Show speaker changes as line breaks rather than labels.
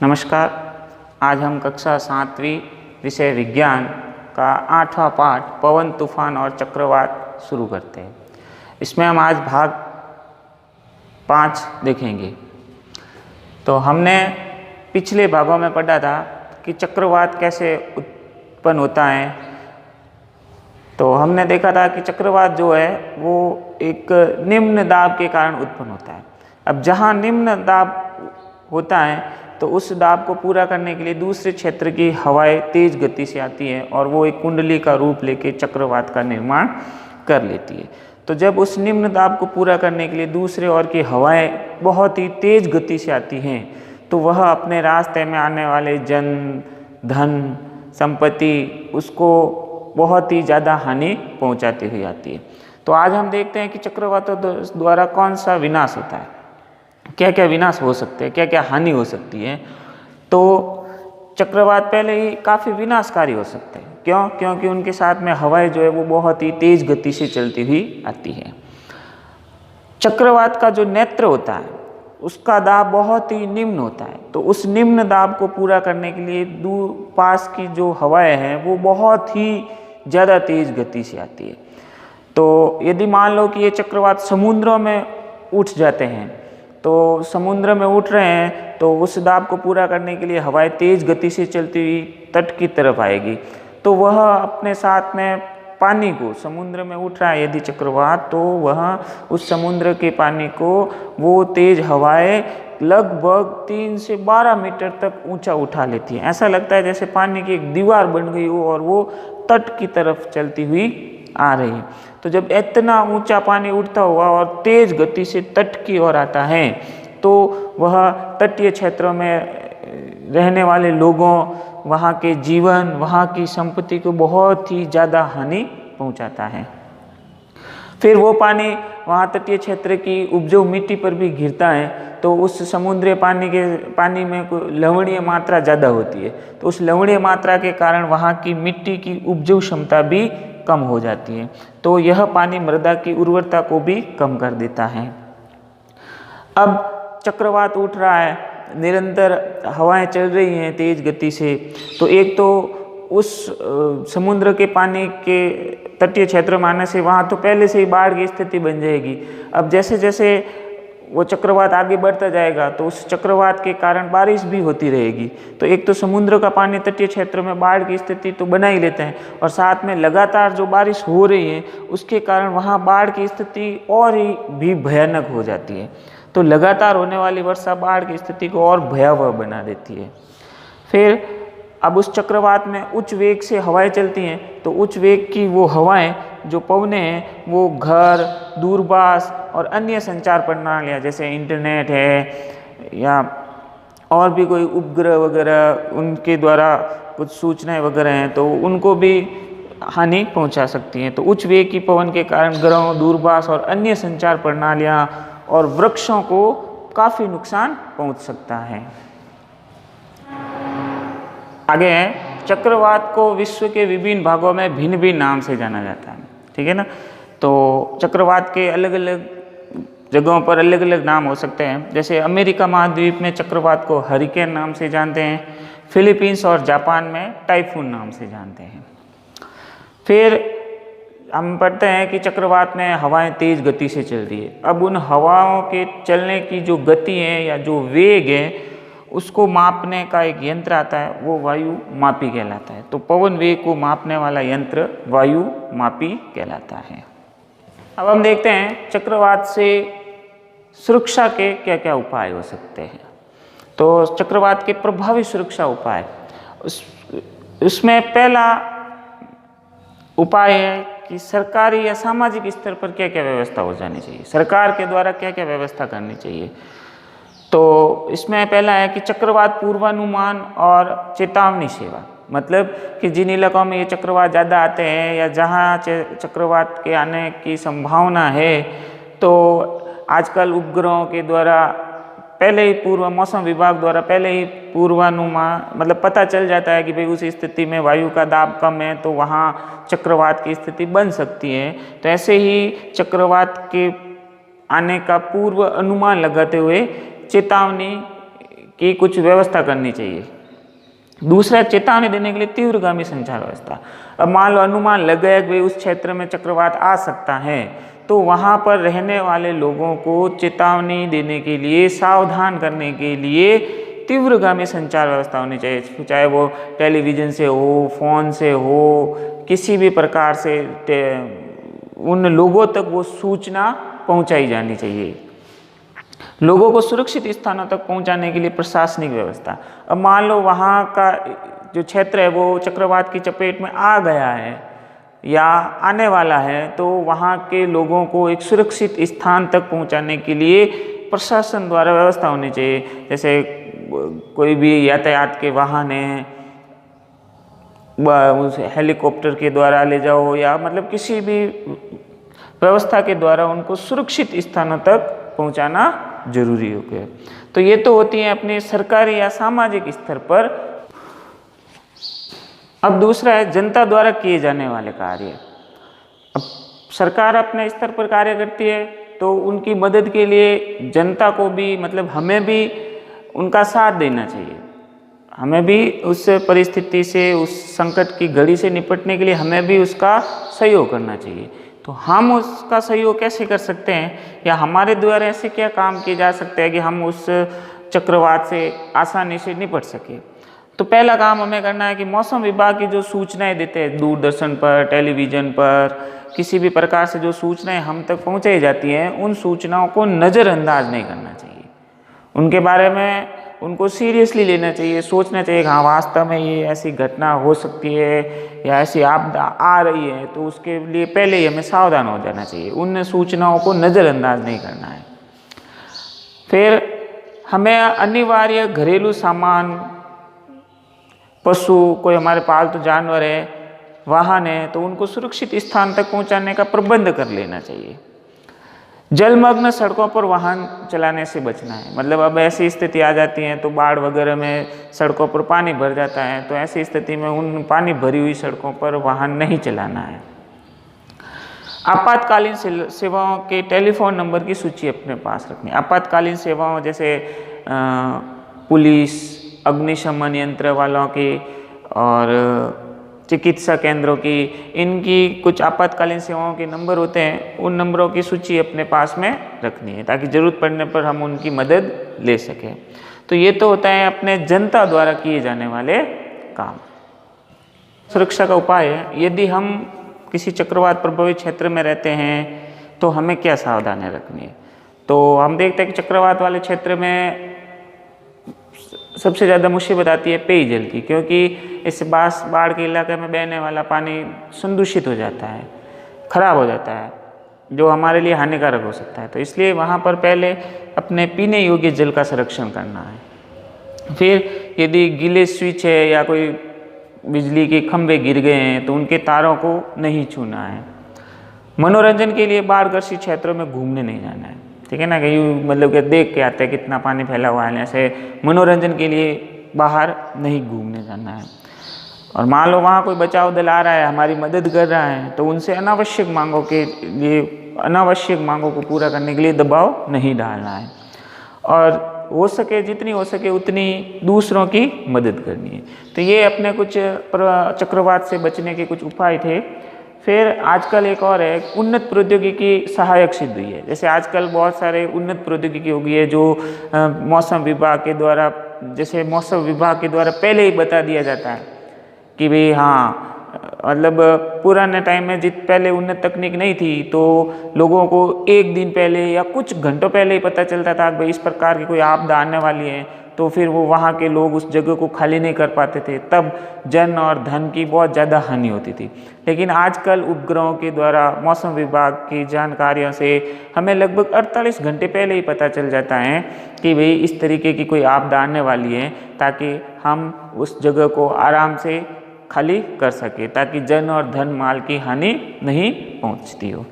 नमस्कार। आज हम कक्षा 7वीं विषय विज्ञान का 8वां पाठ पवन, तूफान और चक्रवात शुरू करते हैं। इसमें हम आज भाग 5 देखेंगे। तो हमने पिछले भागों में पढ़ा था कि चक्रवात कैसे उत्पन्न होता है। तो हमने देखा था कि चक्रवात जो है वो एक निम्न दाब के कारण उत्पन्न होता है। अब जहाँ निम्न दाब होता है तो उस दाब को पूरा करने के लिए दूसरे क्षेत्र की हवाएं तेज गति से आती है और वो एक कुंडली का रूप लेके चक्रवात का निर्माण कर लेती है। तो जब उस निम्न दाब को पूरा करने के लिए दूसरे ओर की हवाएं बहुत ही तेज गति से आती हैं तो वह अपने रास्ते में आने वाले जन, धन, संपत्ति उसको बहुत ही ज़्यादा हानि पहुंचाती हुई आती है। तो आज हम देखते हैं कि चक्रवातों द्वारा कौन सा विनाश होता है, क्या क्या विनाश हो सकते हैं, क्या क्या हानि हो सकती है। तो चक्रवात पहले ही काफ़ी विनाशकारी हो सकते हैं। क्यों? क्योंकि उनके साथ में हवाएं जो है वो बहुत ही तेज गति से चलती हुई आती है। चक्रवात का जो नेत्र होता है उसका दाब बहुत ही निम्न होता है। तो उस निम्न दाब को पूरा करने के लिए दूर पास की जो हवाएं हैं वो बहुत ही ज़्यादा तेज गति से आती है। तो यदि मान लो कि ये चक्रवात समुद्रों में उठ जाते हैं, तो समुद्र में उठ रहे हैं तो उस दाब को पूरा करने के लिए हवाएं तेज गति से चलती हुई तट की तरफ आएगी। तो वह अपने साथ में पानी को, समुद्र में उठ रहा है यदि चक्रवात, तो वह उस समुद्र के पानी को वो तेज हवाएं लगभग 3 से 12 मीटर तक ऊंचा उठा लेती है। ऐसा लगता है जैसे पानी की एक दीवार बन गई हो और वो तट की तरफ चलती हुई आ रही है। तो जब इतना ऊंचा पानी उठता हुआ और तेज गति से तट की ओर आता है तो वह तटीय क्षेत्रों में रहने वाले लोगों, वहाँ के जीवन, वहाँ की संपत्ति को बहुत ही ज़्यादा हानि पहुँचाता है। फिर वो पानी वहाँ तटीय क्षेत्र की उपजाऊ मिट्टी पर भी गिरता है तो उस समुद्री पानी में लवणीय मात्रा ज़्यादा होती है। तो उस लवणीय मात्रा के कारण वहाँ की मिट्टी की उपजाऊ क्षमता भी कम हो जाती है। तो यह पानी मृदा की उर्वरता को भी कम कर देता है। अब चक्रवात उठ रहा है, निरंतर हवाएं चल रही हैं तेज गति से। तो एक तो उस समुद्र के पानी के तटीय क्षेत्र में आने से वहाँ तो पहले से ही बाढ़ की स्थिति बन जाएगी। अब जैसे जैसे वो चक्रवात आगे बढ़ता जाएगा तो उस चक्रवात के कारण बारिश भी होती रहेगी। तो एक तो समुद्र का पानी तटीय क्षेत्र में बाढ़ की स्थिति तो बना ही लेते हैं और साथ में लगातार जो बारिश हो रही है उसके कारण वहाँ बाढ़ की स्थिति और ही भी भयानक हो जाती है। तो लगातार होने वाली वर्षा बाढ़ की स्थिति को और भयावह बना देती है। फिर अब उस चक्रवात में उच्च वेग से हवाएं चलती हैं तो उच्च वेग की वो हवाएं जो पवने हैं वो घर, दूरभाष और अन्य संचार प्रणालियाँ जैसे इंटरनेट है या और भी कोई उपग्रह वगैरह उनके द्वारा कुछ सूचनाएं वगैरह हैं तो उनको भी हानि पहुंचा सकती हैं। तो उच्च वेग की पवन के कारण ग्रहों, दूरभाष और अन्य संचार प्रणालियाँ और वृक्षों को काफ़ी नुकसान पहुंच सकता है। आगे है, चक्रवात को विश्व के विभिन्न भागों में भिन्न भिन्न नाम से जाना जाता है। ठीक है ना। तो चक्रवात के अलग अलग जगहों पर अलग अलग नाम हो सकते हैं। जैसे अमेरिका महाद्वीप में चक्रवात को हरिकेन नाम से जानते हैं, फिलीपींस और जापान में टाइफून नाम से जानते हैं। फिर हम पढ़ते हैं कि चक्रवात में हवाएं तेज गति से चल रही है। अब उन हवाओं के चलने की जो गति है या जो वेग है उसको मापने का एक यंत्र आता है, वो वायु मापी कहलाता है। तो पवन वेग को मापने वाला यंत्र वायु मापी कहलाता है। अब हम देखते हैं चक्रवात से सुरक्षा के क्या क्या उपाय हो सकते हैं। तो चक्रवात के प्रभावी सुरक्षा उपाय, उसमें पहला उपाय है कि सरकारी या सामाजिक स्तर पर क्या क्या व्यवस्था हो जानी चाहिए, सरकार के द्वारा क्या क्या व्यवस्था करनी चाहिए। तो इसमें पहला है कि चक्रवात पूर्वानुमान और चेतावनी सेवा, मतलब कि जिन इलाकों में ये चक्रवात ज़्यादा आते हैं या जहाँ चक्रवात के आने की संभावना है तो आजकल उपग्रहों के द्वारा पहले ही मौसम विभाग द्वारा पहले ही पूर्वानुमान, मतलब पता चल जाता है कि भाई उस स्थिति में वायु का दाब कम है तो वहाँ चक्रवात की स्थिति बन सकती है। तो ऐसे ही चक्रवात के आने का पूर्व अनुमान लगाते हुए चेतावनी की कुछ व्यवस्था करनी चाहिए। दूसरा, चेतावनी देने के लिए तीव्रगामी संचार व्यवस्था। अब मान लो अनुमान लग गया कि भाई उस क्षेत्र में चक्रवात आ सकता है, तो वहाँ पर रहने वाले लोगों को चेतावनी देने के लिए, सावधान करने के लिए तीव्रगामी संचार व्यवस्था होनी चाहिए, चाहे वो टेलीविज़न से हो, फ़ोन से हो, किसी भी प्रकार से उन लोगों तक वो सूचना पहुंचाई जानी चाहिए। लोगों को सुरक्षित स्थानों तक पहुंचाने के लिए प्रशासनिक व्यवस्था। अब मान लो वहाँ का जो क्षेत्र है वो चक्रवात की चपेट में आ गया है या आने वाला है, तो वहाँ के लोगों को एक सुरक्षित स्थान तक पहुंचाने के लिए प्रशासन द्वारा व्यवस्था होनी चाहिए। जैसे कोई भी यातायात के वाहन हैं, उस हेलीकॉप्टर के द्वारा ले जाओ, या मतलब किसी भी व्यवस्था के द्वारा उनको सुरक्षित स्थानों तक पहुंचाना जरूरी हो गया। तो ये तो होती है अपने सरकारी या सामाजिक स्तर पर। अब दूसरा है जनता द्वारा किए जाने वाले कार्य। अब सरकार अपने स्तर पर कार्य करती है, तो उनकी मदद के लिए जनता को भी, मतलब हमें भी उनका साथ देना चाहिए। हमें भी उस परिस्थिति से, उस संकट की घड़ी से निपटने के लिए हमें भी उसका सहयोग करना चाहिए। तो हम उसका सहयोग कैसे कर सकते हैं, या हमारे द्वारा ऐसे क्या काम किए जा सकते हैं कि हम उस चक्रवात से आसानी से निपट सके। तो पहला काम हमें करना है कि मौसम विभाग की जो सूचनाएं देते हैं दूरदर्शन पर, टेलीविज़न पर, किसी भी प्रकार से जो सूचनाएं हम तक पहुंचाई जाती हैं, उन सूचनाओं को नज़रअंदाज नहीं करना चाहिए। उनके बारे में उनको सीरियसली लेना चाहिए, सोचना चाहिए कि हाँ वास्तव में ये ऐसी घटना हो सकती है या ऐसी आपदा आ रही है, तो उसके लिए पहले ही हमें सावधान हो जाना चाहिए। उन सूचनाओं को नज़रअंदाज नहीं करना है। फिर हमें अनिवार्य घरेलू सामान, पशु, कोई हमारे पालतू जानवर है, वाहन है, तो उनको सुरक्षित स्थान तक पहुंचाने का प्रबंध कर लेना चाहिए। जलमग्न सड़कों पर वाहन चलाने से बचना है। मतलब अब ऐसी स्थिति आ जाती है तो बाढ़ वगैरह में सड़कों पर पानी भर जाता है, तो ऐसी स्थिति में उन पानी भरी हुई सड़कों पर वाहन नहीं चलाना है। आपातकालीन सेवाओं के टेलीफोन नंबर की सूची अपने पास रखनी। आपातकालीन सेवाओं जैसे पुलिस, अग्निशमन यंत्र वालों की और चिकित्सा केंद्रों की, इनकी कुछ आपातकालीन सेवाओं के नंबर होते हैं, उन नंबरों की सूची अपने पास में रखनी है ताकि ज़रूरत पड़ने पर हम उनकी मदद ले सकें। तो ये तो होता है अपने जनता द्वारा किए जाने वाले काम। सुरक्षा का उपाय है, यदि हम किसी चक्रवात प्रभावित क्षेत्र में रहते हैं तो हमें क्या सावधानियाँ रखनी है। तो हम देखते हैं कि चक्रवात वाले क्षेत्र में सबसे ज़्यादा मुसीबत आती है पेयजल की, क्योंकि इस बाढ़ के इलाके में बहने वाला पानी संदूषित हो जाता है, खराब हो जाता है, जो हमारे लिए हानिकारक हो सकता है। तो इसलिए वहाँ पर पहले अपने पीने योग्य जल का संरक्षण करना है। फिर यदि गीले स्विच है या कोई बिजली के खंभे गिर गए हैं तो उनके तारों को नहीं छूना है। मनोरंजन के लिए बाढ़ग्रसित क्षेत्रों में घूमने नहीं जाना है, ठीक है ना, कि मतलब कि देख के आते हैं कितना पानी फैला हुआ है, ऐसे मनोरंजन के लिए बाहर नहीं घूमने जाना है। और मान लो वहाँ कोई बचाव दल आ रहा है, हमारी मदद कर रहा है, तो उनसे अनावश्यक मांगों को पूरा करने के लिए दबाव नहीं डालना है। और हो सके, जितनी हो सके उतनी दूसरों की मदद करनी है। तो ये अपने कुछ चक्रवात से बचने के कुछ उपाय थे। फिर आजकल एक और है, उन्नत प्रौद्योगिकी सहायक सिद्ध हुई है। जैसे आजकल बहुत सारे उन्नत प्रौद्योगिकी हो गई है जो मौसम विभाग के द्वारा, जैसे मौसम विभाग के द्वारा पहले ही बता दिया जाता है कि भाई हाँ, मतलब पुराने टाइम में पहले उन्नत तकनीक नहीं थी तो लोगों को एक दिन पहले या कुछ घंटों पहले ही पता चलता था कि भाई इस प्रकार की कोई आपदा आने वाली है, तो फिर वो वहाँ के लोग उस जगह को खाली नहीं कर पाते थे, तब जन और धन की बहुत ज़्यादा हानि होती थी। लेकिन आजकल उपग्रहों के द्वारा मौसम विभाग की जानकारियों से हमें लगभग 48 घंटे पहले ही पता चल जाता है कि भाई इस तरीके की कोई आपदा आने वाली है, ताकि हम उस जगह को आराम से खाली कर सके, ताकि जन और धन माल की हानि नहीं पहुँचती हो।